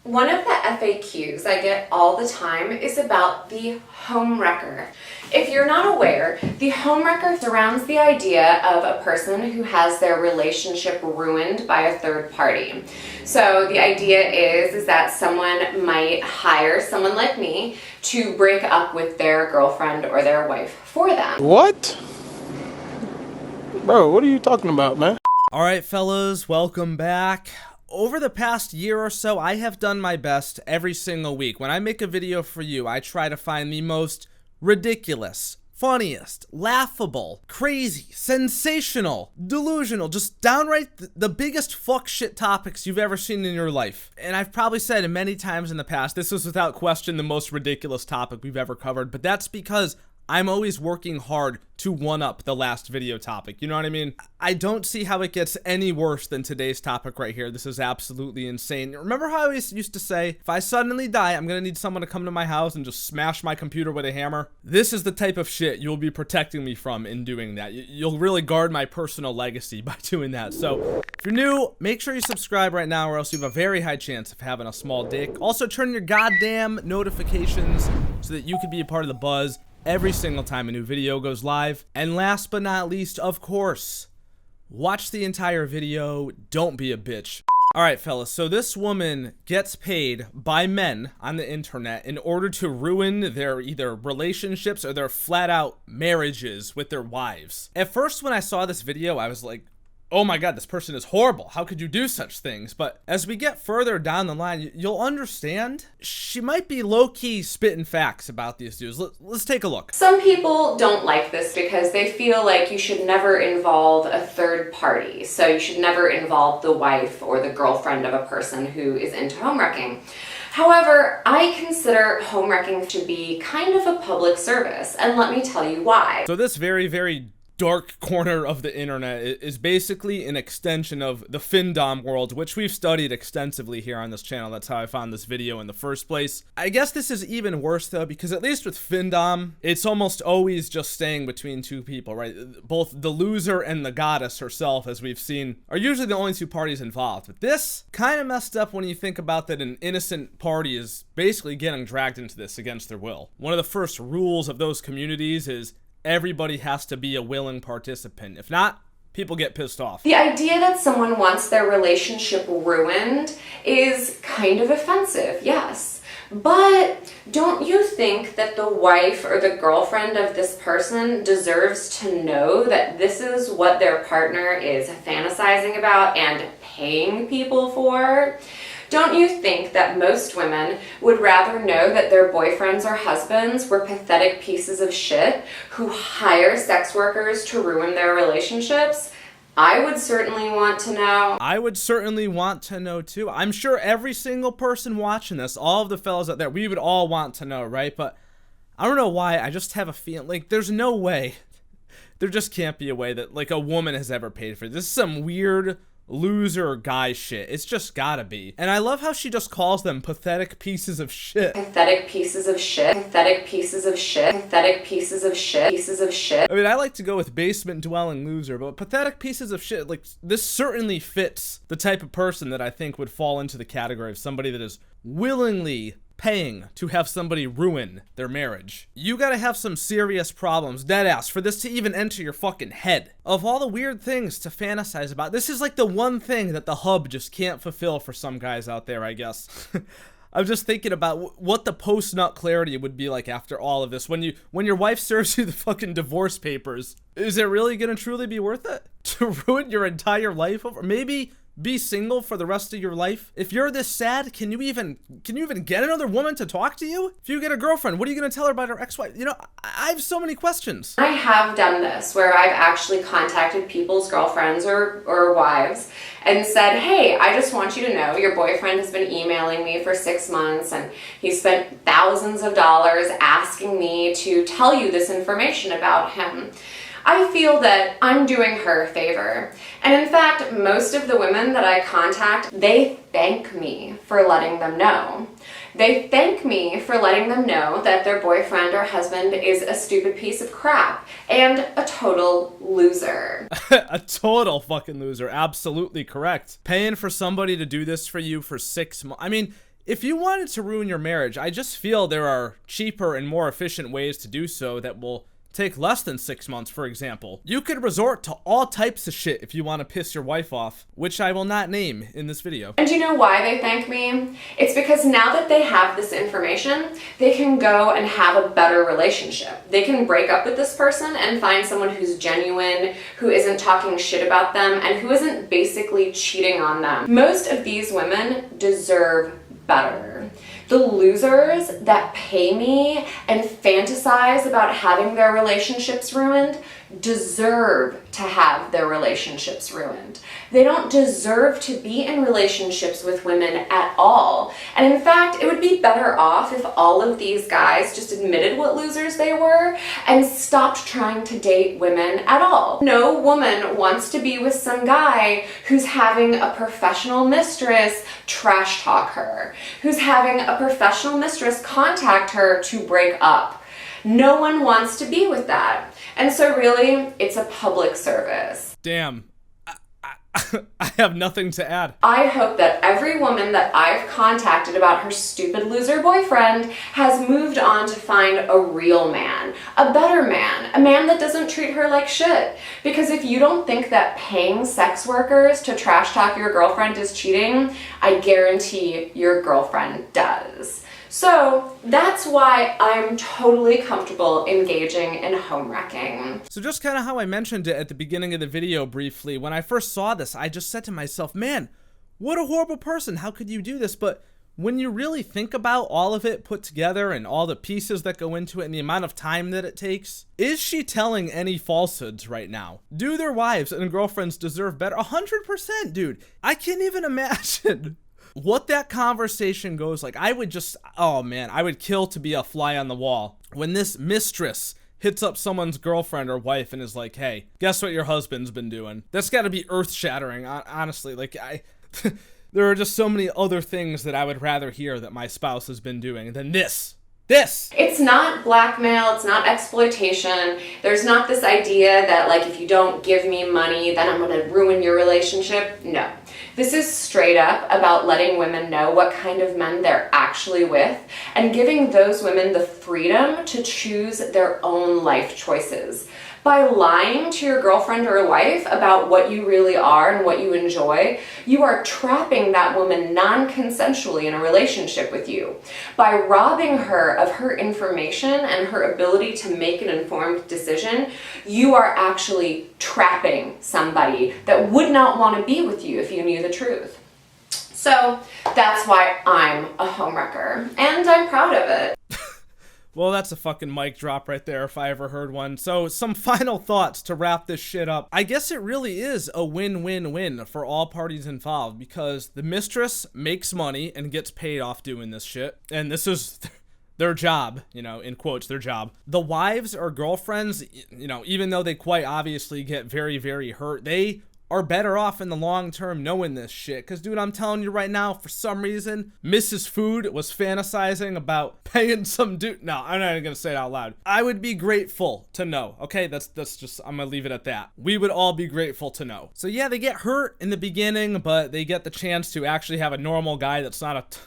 One of the FAQs I get all the time is about the homewrecker. If you're not aware, the homewrecker surrounds the idea of a person who has their relationship ruined by a third party. So the idea is that someone might hire someone like me to break up with their girlfriend or their wife for them. What? Bro, what are you talking about, man? All right, fellas, welcome back. Over the past year or so, I have done my best every single week. When I make a video for you, I try to find the most ridiculous, funniest, laughable, crazy, sensational, delusional, just downright the biggest fuck shit topics you've ever seen in your life. And I've probably said many times in the past, this was without question the most ridiculous topic we've ever covered, but that's because I'm always working hard to one-up the last video topic, you know what I mean? I don't see how it gets any worse than today's topic right here. This is absolutely insane. Remember how I always used to say, if I suddenly die, I'm gonna need someone to come to my house and just smash my computer with a hammer? This is the type of shit you'll be protecting me from in doing that. You'll really guard my personal legacy by doing that. So, if you're new, make sure you subscribe right now or else you have a very high chance of having a small dick. Also, turn your goddamn notifications so that you can be a part of the buzz every single time a new video goes live. And last but not least, of course, watch the entire video. Don't be a bitch. Alright, fellas, so this woman gets paid by men on the internet in order to ruin their either relationships or their flat out marriages with their wives. At first, when I saw this video, I was like, oh my god, this person is horrible. How could you do such things? But as we get further down the line, you'll understand she might be low-key spitting facts about these dudes. Let's take a look. Some people don't like this because they feel like you should never involve a third party. So you should never involve the wife or the girlfriend of a person who is into homewrecking. However, I consider homewrecking to be kind of a public service, and let me tell you why. So this very dark corner of the internet is basically an extension of the findom world, which we've studied extensively here on this channel. That's how I found this video in the first place. I guess this is even worse though, because at least with findom, it's almost always just staying between two people, right? Both the loser and the goddess herself, as we've seen, are usually the only two parties involved. But this kind of messed up when you think about that an innocent party is basically getting dragged into this against their will. One of the first rules of those communities is everybody has to be a willing participant. If not, people get pissed off. The idea that someone wants their relationship ruined is kind of offensive, yes. But don't you think that the wife or the girlfriend of this person deserves to know that this is what their partner is fantasizing about and paying people for? Don't you think that most women would rather know that their boyfriends or husbands were pathetic pieces of shit who hire sex workers to ruin their relationships? I would certainly want to know. I would certainly want to know too. I'm sure every single person watching this, all of the fellas out there, we would all want to know, right? But I don't know why, I just have a feeling, like, there's no way, there just can't be a way that, like, a woman has ever paid for this. This is some weird loser guy shit. It's just gotta be. And I love how she just calls them pathetic pieces of shit. Pathetic pieces of shit. Pathetic pieces of shit. Pathetic pieces of shit. Pieces of shit. I mean, I like to go with basement dwelling loser, but pathetic pieces of shit, like, this certainly fits the type of person that I think would fall into the category of somebody that is willingly paying to have somebody ruin their marriage. You gotta have some serious problems, deadass, for this to even enter your fucking head. Of all the weird things to fantasize about, this is like the one thing that the hub just can't fulfill for some guys out there, I guess. I'm just thinking about what the post-nut clarity would be like after all of this. When your wife serves you the fucking divorce papers, is it really gonna truly be worth it? To ruin your entire life over? Maybe be single for the rest of your life? If you're this sad, can you even get another woman to talk to you? If you get a girlfriend, what are you gonna tell her about her ex-wife? You know, I have so many questions. I have done this where I've actually contacted people's girlfriends or wives and said, hey, I just want you to know your boyfriend has been emailing me for 6 months and he spent thousands of dollars asking me to tell you this information about him. I feel that I'm doing her a favor. And in fact, most of the women that I contact, they thank me for letting them know. They thank me for letting them know that their boyfriend or husband is a stupid piece of crap and a total loser. A total fucking loser. Absolutely correct. Paying for somebody to do this for you for 6 months. I mean, if you wanted to ruin your marriage, I just feel there are cheaper and more efficient ways to do so that will take less than 6 months, for example. You could resort to all types of shit if you want to piss your wife off, which I will not name in this video. And do you know why they thank me? It's because now that they have this information, they can go and have a better relationship. They can break up with this person and find someone who's genuine, who isn't talking shit about them, and who isn't basically cheating on them. Most of these women deserve better. The losers that pay me and fantasize about having their relationships ruined deserve to have their relationships ruined. They don't deserve to be in relationships with women at all. And in fact, it would be better off if all of these guys just admitted what losers they were and stopped trying to date women at all. No woman wants to be with some guy who's having a professional mistress trash talk her, who's having a professional mistress contact her to break up. No one wants to be with that. And so really, it's a public service. Damn. I have nothing to add. I hope that every woman that I've contacted about her stupid loser boyfriend has moved on to find a real man, a better man, a man that doesn't treat her like shit. Because if you don't think that paying sex workers to trash talk your girlfriend is cheating, I guarantee your girlfriend does. So that's why I'm totally comfortable engaging in home wrecking. So just kind of how I mentioned it at the beginning of the video briefly, when I first saw this, I just said to myself, man, what a horrible person. How could you do this? But when you really think about all of it put together and all the pieces that go into it and the amount of time that it takes, is she telling any falsehoods right now? Do their wives and girlfriends deserve better? 100%, dude. I can't even imagine what that conversation goes like. I would just, oh man, I would kill to be a fly on the wall when this mistress hits up someone's girlfriend or wife and is like, hey, guess what your husband's been doing? That's got to be earth-shattering, honestly. Like, there are just so many other things that I would rather hear that my spouse has been doing than this. It's not blackmail, it's not exploitation. There's not this idea that, like, if you don't give me money, then I'm gonna ruin your relationship. No. This is straight up about letting women know what kind of men they're actually with and giving those women the freedom to choose their own life choices. By lying to your girlfriend or wife about what you really are and what you enjoy, you are trapping that woman non-consensually in a relationship with you. By robbing her of her information and her ability to make an informed decision, you are actually trapping somebody that would not want to be with you if you knew the truth. So that's why I'm a homewrecker, and I'm proud of it. Well, that's a fucking mic drop right there if I ever heard one. So some final thoughts to wrap this shit up. I guess it really is a win-win-win for all parties involved because the mistress makes money and gets paid off doing this shit. And this is their job, you know, in quotes, their job. The wives or girlfriends, you know, even though they quite obviously get very, very hurt, they are better off in the long term knowing this shit. Because, dude, I'm telling you right now, for some reason, Mrs. Food was fantasizing about paying some dude. No, I'm not even going to say it out loud. I would be grateful to know. Okay, that's just, I'm going to leave it at that. We would all be grateful to know. So, yeah, they get hurt in the beginning, but they get the chance to actually have a normal guy that's not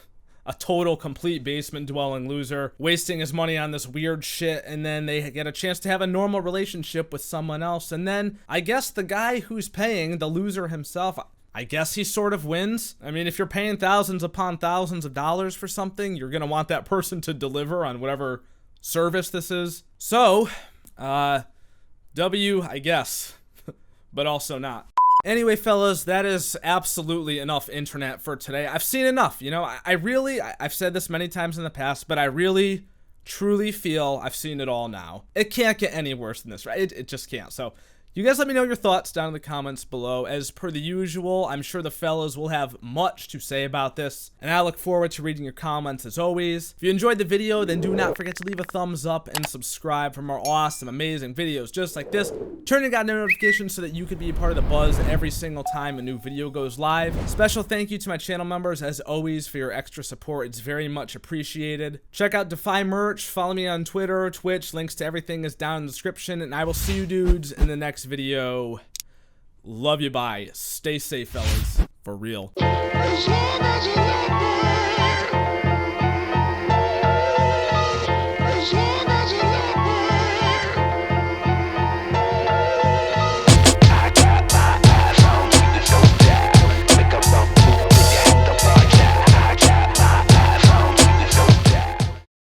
a total, complete basement-dwelling loser, wasting his money on this weird shit, and then they get a chance to have a normal relationship with someone else, and then I guess the guy who's paying, the loser himself, I guess he sort of wins. I mean, if you're paying thousands upon thousands of dollars for something, you're gonna want that person to deliver on whatever service this is. So, W, I guess, but also not. Anyway, fellas, that is absolutely enough internet for today. I've seen enough, you know. I've said this many times in the past, but I really, truly feel I've seen it all now. It can't get any worse than this, right? It just can't. So, you guys let me know your thoughts down in the comments below. As per the usual, I'm sure the fellas will have much to say about this, and I look forward to reading your comments as always. If you enjoyed the video, then do not forget to leave a thumbs up and subscribe for more awesome, amazing videos just like this. Turn your goddamn notifications so that you can be a part of the buzz every single time a new video goes live. Special thank you to my channel members, as always, for your extra support. It's very much appreciated. Check out Defy merch, follow me on Twitter, Twitch, links to everything is down in the description, and I will see you dudes in the next video. Love you, bye. Stay safe, fellas. For real. share.